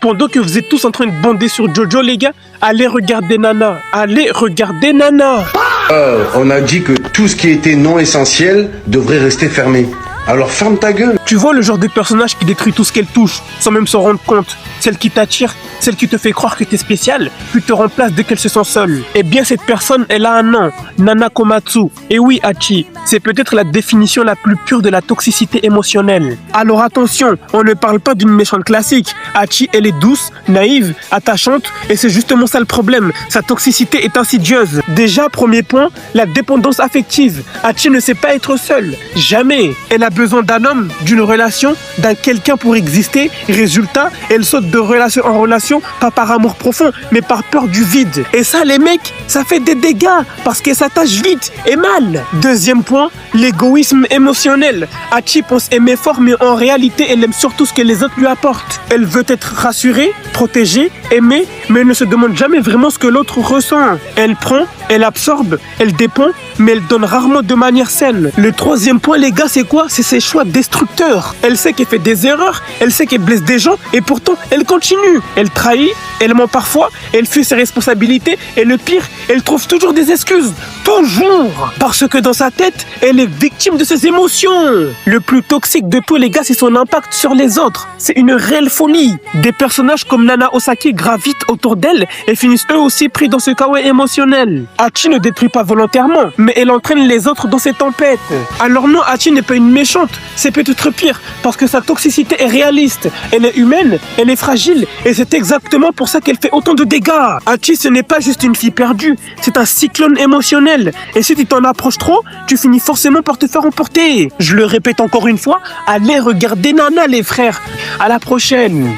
Pendant que vous êtes tous en train de bander sur Jojo, les gars, allez regarder Nana. Allez regarder Nana. On a dit que tout ce qui était non essentiel devrait rester fermé. Alors ferme ta gueule. Tu vois le genre de personnage qui détruit tout ce qu'elle touche, sans même s'en rendre compte. Celle qui t'attire, celle qui te fait croire que t'es spécial, puis te remplace dès qu'elle se sent seule. Eh bien cette personne, elle a un nom, Nana Komatsu. Et oui, Hachi, c'est peut-être la définition la plus pure de la toxicité émotionnelle. Alors attention, on ne parle pas d'une méchante classique. Hachi, elle est douce, naïve, attachante, et c'est justement ça le problème. Sa toxicité est insidieuse. Déjà, premier point, la dépendance affective. Hachi ne sait pas être seule, jamais. Elle a besoin d'un homme, d'une relation, d'un quelqu'un pour exister. Résultat, elle saute de relation en relation, pas par amour profond, mais par peur du vide. Et ça, les mecs, ça fait des dégâts, parce qu'elle s'attache vite et mal. Deuxième point, l'égoïsme émotionnel. Hachi pense aimer fort, mais en réalité, elle aime surtout ce que les autres lui apportent. Elle veut être rassurée, protégée, aimée, mais elle ne se demande jamais vraiment ce que l'autre ressent. Elle prend, elle absorbe, elle dépend, mais elle donne rarement de manière saine. Le troisième point, les gars, c'est quoi? C'est ses choix destructeurs. Elle sait qu'elle fait des erreurs, elle sait qu'elle blesse des gens, et pourtant, elle continue. Elle trahit, elle ment parfois, elle fuit ses responsabilités, et le pire, elle trouve toujours des excuses. Toujours! Parce que dans sa tête, elle est victime de ses émotions. Le plus toxique de tous, les gars, c'est son impact sur les autres. C'est une réelle folie. Des personnages comme Nana Osaki gravitent autour d'elle et finissent eux aussi pris dans ce kawaii émotionnel. Hachi ne détruit pas volontairement, mais elle entraîne les autres dans ses tempêtes. Alors non, Hachi n'est pas une méchante, c'est peut-être pire, parce que sa toxicité est réaliste. Elle est humaine, elle est fragile, et c'est exactement pour ça qu'elle fait autant de dégâts. Hachi, ce n'est pas juste une fille perdue, c'est un cyclone émotionnel. Et si tu t'en approches trop, tu finis forcément par te faire emporter. Je le répète encore une fois, allez regarder Nana, les frères. À la prochaine.